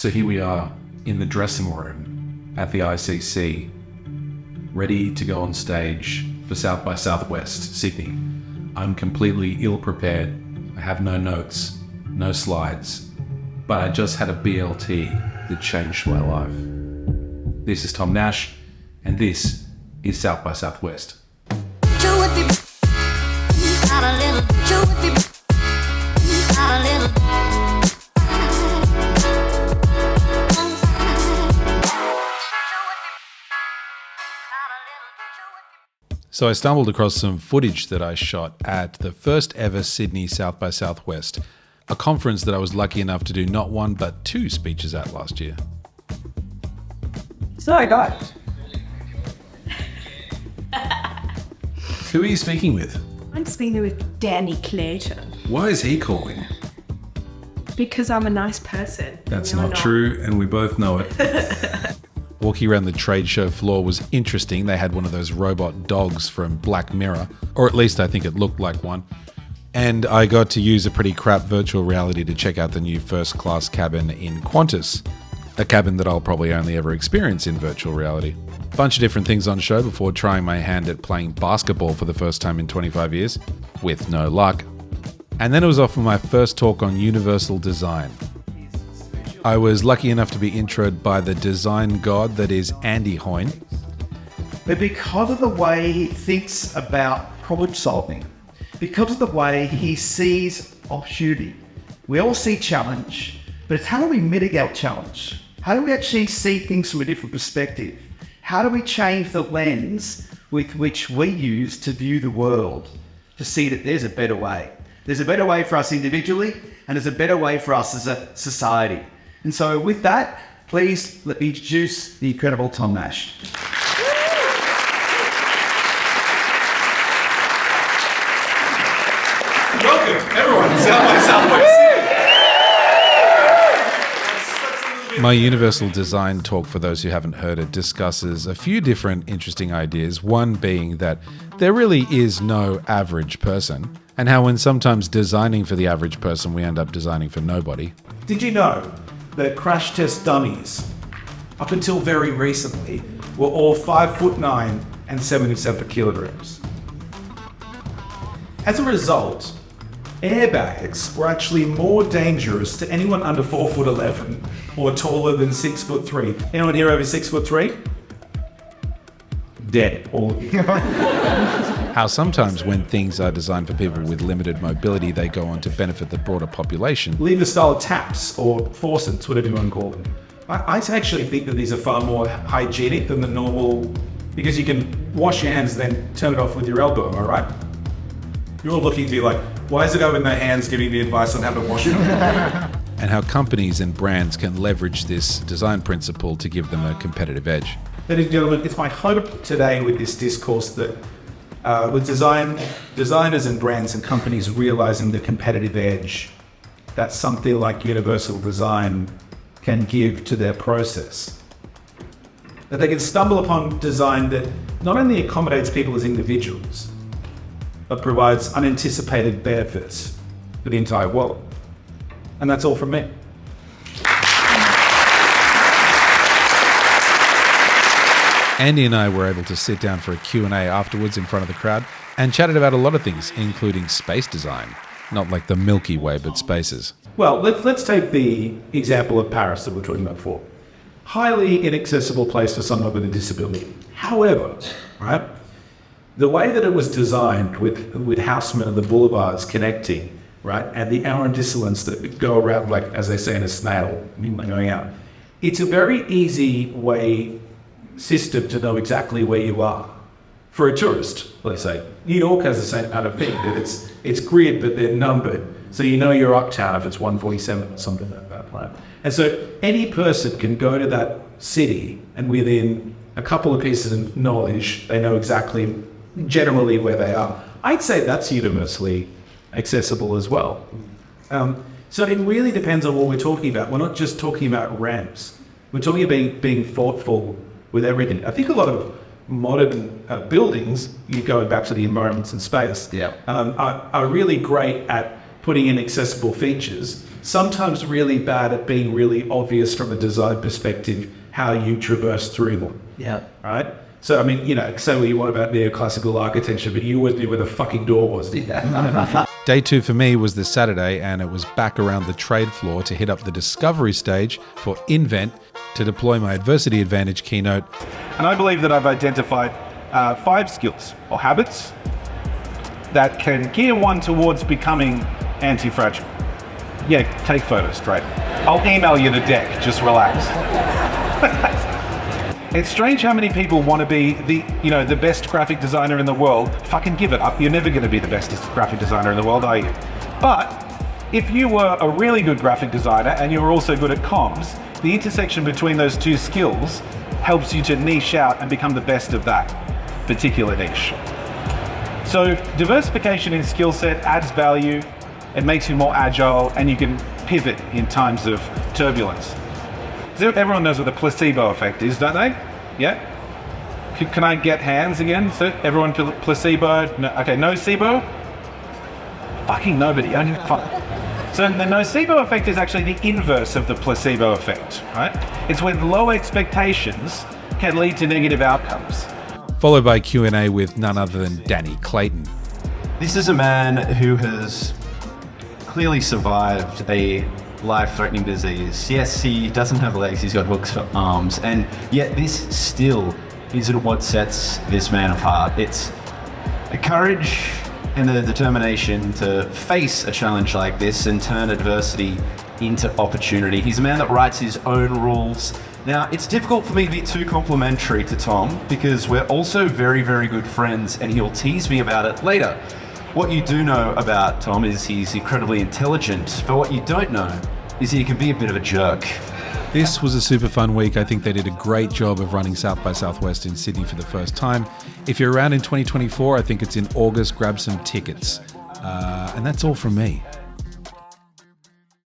So here we are in the dressing room at the ICC, ready to go on stage for South by Southwest Sydney. I'm completely ill-prepared. I have no notes, no slides, but I just had a BLT that changed my life. This is Tom Nash, and this is South by Southwest. So I stumbled across some footage that I shot at the first ever Sydney South by Southwest, a conference that I was lucky enough to do not one but two speeches at last year. So guys, Who are you speaking with? I'm speaking with Danny Clayton Why is he calling? because I'm a nice person. That's You're not true, and we both know it. Walking around the trade show floor was interesting. They had one of those robot dogs from Black Mirror, or at least I think it looked like one. And I got to use a pretty crap virtual reality to check out the new first class cabin in Qantas, a cabin that I'll probably only ever experience in virtual reality. Bunch of different things on show before trying my hand at playing basketball for the first time in 25 years, with no luck. And then it was off for my first talk on universal design. I was lucky enough to be introed by the design god that is Andy Hoyne. But because of the way he thinks about problem solving, because of the way he sees opportunity, we all see challenge, but it's how do we mitigate challenge? How do we actually see things from a different perspective? How do we change the lens with which we use to view the world, to see that there's a better way? There's a better way for us individually, and there's a better way for us as a society. And so with that, please let me introduce the incredible Tom Nash. Welcome, everyone, to South by Southwest. My universal design talk, for those who haven't heard it, discusses a few different interesting ideas. One being that there really is no average person, and how when sometimes designing for the average person, we end up designing for nobody. Did you know that crash test dummies, up until very recently, were all 5'9" and 77 kilograms? As a result, airbags were actually more dangerous to anyone under 4'11" or taller than 6'3". Anyone here over 6'3"? Dead, all of you. How sometimes when things are designed for people with limited mobility, they go on to benefit the broader population. Lever style taps or faucets, whatever you want to call them. I actually think that these are far more hygienic than the normal, because you can wash your hands and then turn it off with your elbow, am I right? You're all looking to be like, why is the guy with no hands giving me advice on how to wash it? And how companies and brands can leverage this design principle to give them a competitive edge. Ladies and gentlemen, it's my hope today with this discourse that with designers and brands and companies realizing the competitive edge that something like universal design can give to their process, that they can stumble upon design that not only accommodates people as individuals, but provides unanticipated benefits for the entire world. And that's all from me. Andy and I were able to sit down for a Q&A afterwards in front of the crowd and chatted about a lot of things, including space design. Not like the Milky Way, but spaces. Well, let's take the example of Paris that we were talking about before. Highly inaccessible place for someone with a disability. However, right, the way that it was designed with Haussmann and the boulevards connecting, right, and the arrondissements that go around, like, as they say in a snail, going out, it's a very easy system to know exactly where you are. For a tourist, let's say, New York has the same kind of thing, that it's grid, but they're numbered. So you know your uptown if it's 147 or something like that. Right? And so any person can go to that city and within a couple of pieces of knowledge, they know exactly generally where they are. I'd say that's universally accessible as well. So it really depends on what we're talking about. We're not just talking about ramps. We're talking about being thoughtful with everything. I think a lot of modern buildings, you going back to the environments in space, are really great at putting in accessible features, sometimes really bad at being really obvious from a design perspective how you traverse through them. Yeah. Right? So, I mean, say what you want about neoclassical architecture, but you always knew where the fucking door was. Day 2 for me was this Saturday, and it was back around the trade floor to hit up the discovery stage for Invent to deploy my adversity advantage keynote. And I believe that I've identified 5 skills or habits that can gear one towards becoming anti-fragile. Yeah, take photos, great. I'll email you the deck, just relax. It's strange how many people want to be the best graphic designer in the world. Fucking give it up. You're never going to be the best graphic designer in the world, are you? But if you were a really good graphic designer and you were also good at comms, the intersection between those two skills helps you to niche out and become the best of that particular niche. So diversification in skill set adds value, it makes you more agile, and you can pivot in times of turbulence. Everyone knows what the placebo effect is, don't they? Yeah? Can I get hands again? So everyone placebo? No, okay, nocebo? Fucking nobody. So the nocebo effect is actually the inverse of the placebo effect, right? It's when low expectations can lead to negative outcomes. Followed by Q&A with none other than Danny Clayton. This is a man who has clearly survived a life-threatening disease. Yes, he doesn't have legs, he's got hooks for arms, and yet this still isn't what sets this man apart. It's the courage and the determination to face a challenge like this and turn adversity into opportunity. He's a man that writes his own rules. Now, it's difficult for me to be too complimentary to Tom because we're also very, very good friends, and he'll tease me about it later. What you do know about Tom is he's incredibly intelligent, but what you don't know is he can be a bit of a jerk. This was a super fun week. I think they did a great job of running South by Southwest in Sydney for the first time. If you're around in 2024, I think it's in August, grab some tickets. And that's all from me.